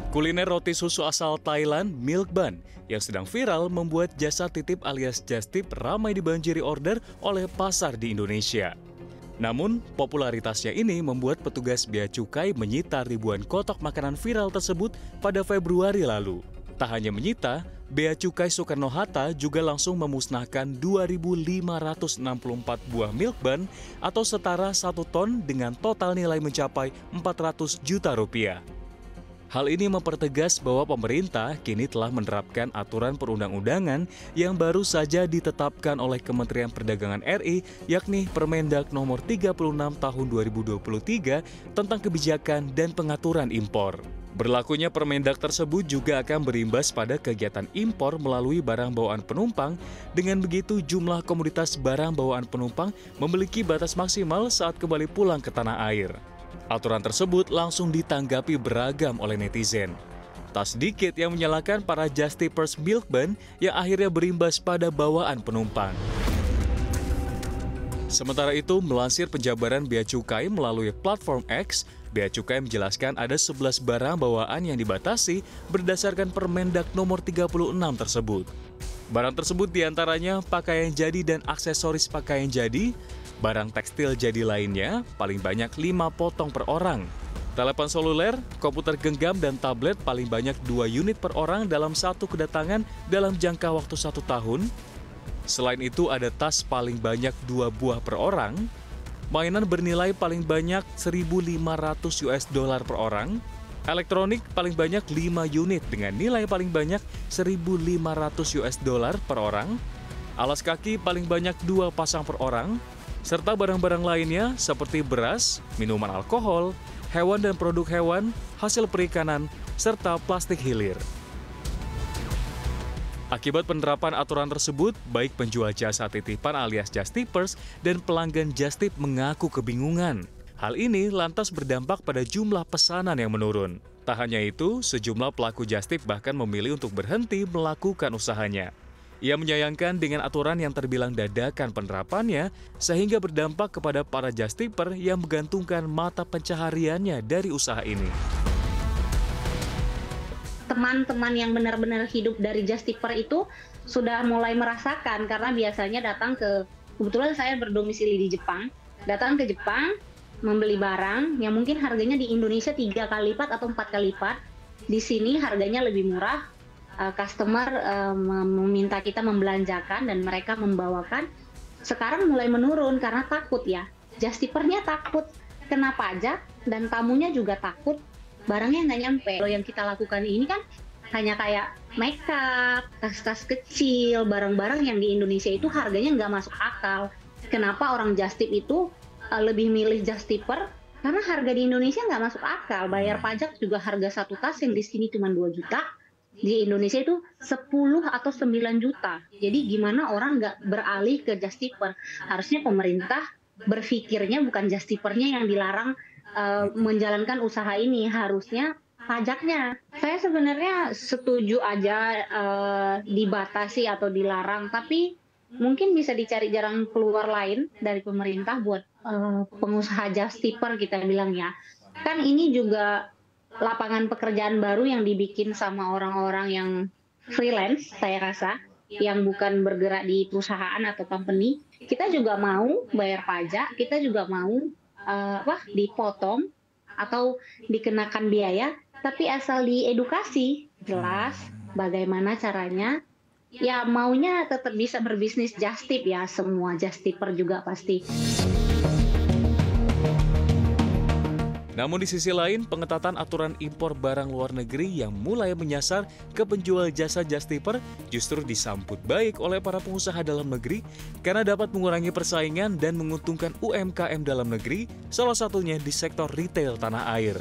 Kuliner roti susu asal Thailand, Milk Bun, yang sedang viral membuat jasa titip alias just tip ramai dibanjiri order oleh pasar di Indonesia. Namun, popularitasnya ini membuat petugas bea cukai menyita ribuan kotak makanan viral tersebut pada Februari lalu. Tak hanya menyita, Bea Cukai Soekarno-Hatta juga langsung memusnahkan 2.564 buah Milk Bun atau setara 1 ton dengan total nilai mencapai 400 juta rupiah. Hal ini mempertegas bahwa pemerintah kini telah menerapkan aturan perundang-undangan yang baru saja ditetapkan oleh Kementerian Perdagangan RI, yakni Permendag Nomor 36 Tahun 2023 tentang kebijakan dan pengaturan impor. Berlakunya Permendag tersebut juga akan berimbas pada kegiatan impor melalui barang bawaan penumpang. Dengan begitu, jumlah komoditas barang bawaan penumpang memiliki batas maksimal saat kembali pulang ke tanah air. Aturan tersebut langsung ditanggapi beragam oleh netizen. Tak sedikit yang menyalahkan para just tippers Milk Bun yang akhirnya berimbas pada bawaan penumpang. Sementara itu, melansir penjabaran Bea Cukai melalui platform X, Bea Cukai menjelaskan ada 11 barang bawaan yang dibatasi berdasarkan Permendag Nomor 36 tersebut. Barang tersebut diantaranya pakaian jadi dan aksesoris pakaian jadi, barang tekstil jadi lainnya paling banyak 5 potong per orang. Telepon seluler, komputer genggam, dan tablet paling banyak 2 unit per orang dalam satu kedatangan dalam jangka waktu 1 tahun. Selain itu ada tas paling banyak 2 buah per orang, mainan bernilai paling banyak 1.500 US dollar per orang, elektronik paling banyak 5 unit dengan nilai paling banyak 1.500 US dollar per orang, alas kaki paling banyak 2 pasang per orang, serta barang-barang lainnya seperti beras, minuman alkohol, hewan dan produk hewan, hasil perikanan, serta plastik hilir. Akibat penerapan aturan tersebut, baik penjual jasa titipan alias just tippers dan pelanggan just tip mengaku kebingungan. Hal ini lantas berdampak pada jumlah pesanan yang menurun. Tak hanya itu, sejumlah pelaku just tip bahkan memilih untuk berhenti melakukan usahanya. Ia menyayangkan dengan aturan yang terbilang dadakan penerapannya, sehingga berdampak kepada para just tipper yang menggantungkan mata pencahariannya dari usaha ini. Teman-teman yang benar-benar hidup dari just tipper itu sudah mulai merasakan, karena biasanya kebetulan saya berdomisili di Jepang, datang ke Jepang, membeli barang yang mungkin harganya di Indonesia 3 kali lipat atau 4 kali lipat. Di sini harganya lebih murah, customer meminta kita membelanjakan dan mereka membawakan. Sekarang mulai menurun karena takut ya, just tippernya takut kena pajak dan tamunya juga takut barangnya nggak nyampe. Kalau yang kita lakukan ini kan hanya kayak makeup, tas-tas kecil, barang-barang yang di Indonesia itu harganya nggak masuk akal. Kenapa orang just tip itu lebih milih just tipper? Karena harga di Indonesia nggak masuk akal. Bayar pajak juga harga 1 tas yang di sini cuma 2 juta. Di Indonesia itu 10 atau 9 juta. Jadi gimana orang nggak beralih ke just tipper? Harusnya pemerintah berpikirnya bukan just tippernya yang dilarang menjalankan usaha ini, harusnya pajaknya. Saya sebenarnya setuju aja dibatasi atau dilarang, tapi mungkin bisa dicari jalan keluar lain dari pemerintah buat pengusaha just tipper, kita bilang ya. Kan ini juga lapangan pekerjaan baru yang dibikin sama orang-orang yang freelance, saya rasa, yang bukan bergerak di perusahaan atau company. Kita juga mau bayar pajak, kita juga mau dipotong atau dikenakan biaya, tapi asal diedukasi jelas bagaimana caranya. Ya maunya tetap bisa berbisnis just tip ya, semua just tipper juga pasti. Namun di sisi lain, pengetatan aturan impor barang luar negeri yang mulai menyasar ke penjual jasa just tipper justru disambut baik oleh para pengusaha dalam negeri karena dapat mengurangi persaingan dan menguntungkan UMKM dalam negeri, salah satunya di sektor retail tanah air.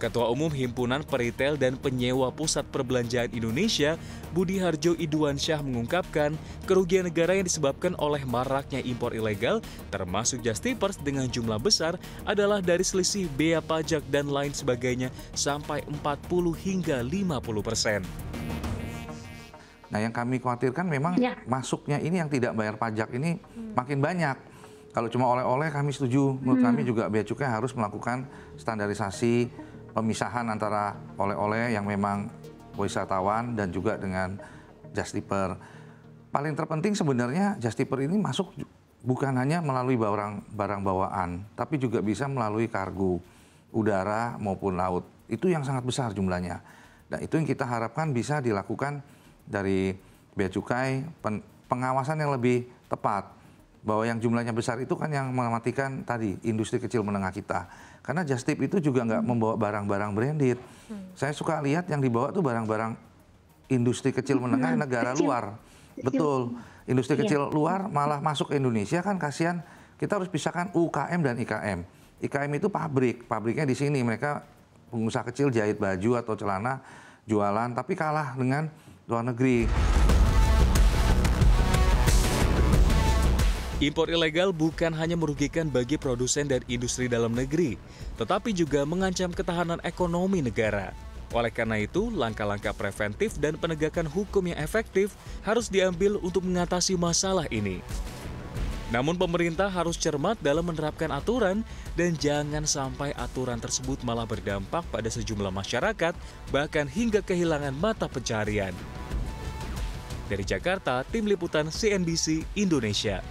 Ketua Umum Himpunan Peritel dan Penyewa Pusat Perbelanjaan Indonesia, Budi Harjo Iduansyah mengungkapkan kerugian negara yang disebabkan oleh maraknya impor ilegal, termasuk just tippers dengan jumlah besar, adalah dari selisih bea pajak dan lain sebagainya sampai 40 hingga 50%. Nah, yang kami khawatirkan memang masuknya ini yang tidak bayar pajak ini makin banyak. Kalau cuma oleh-oleh kami setuju, menurut kami juga Bea Cukai harus melakukan standarisasi pemisahan antara oleh-oleh yang memang wisatawan dan juga dengan just tipper. Paling terpenting sebenarnya just tipper ini masuk bukan hanya melalui barang bawaan, tapi juga bisa melalui kargo, udara maupun laut. Itu yang sangat besar jumlahnya. Dan itu yang kita harapkan bisa dilakukan dari Bea Cukai, pengawasan yang lebih tepat. Bahwa yang jumlahnya besar itu kan yang mematikan tadi industri kecil menengah kita. Karena just tip itu juga nggak membawa barang-barang branded. Saya suka lihat yang dibawa tuh barang-barang industri kecil menengah negara luar. Betul. Industri kecil luar malah masuk ke Indonesia kan kasihan. Kita harus pisahkan UKM dan IKM. IKM itu pabrik, pabriknya di sini. Mereka pengusaha kecil jahit baju atau celana, jualan, tapi kalah dengan luar negeri. Impor ilegal bukan hanya merugikan bagi produsen dan industri dalam negeri, tetapi juga mengancam ketahanan ekonomi negara. Oleh karena itu, langkah-langkah preventif dan penegakan hukum yang efektif harus diambil untuk mengatasi masalah ini. Namun pemerintah harus cermat dalam menerapkan aturan dan jangan sampai aturan tersebut malah berdampak pada sejumlah masyarakat, bahkan hingga kehilangan mata pencaharian. Dari Jakarta, Tim Liputan CNBC Indonesia.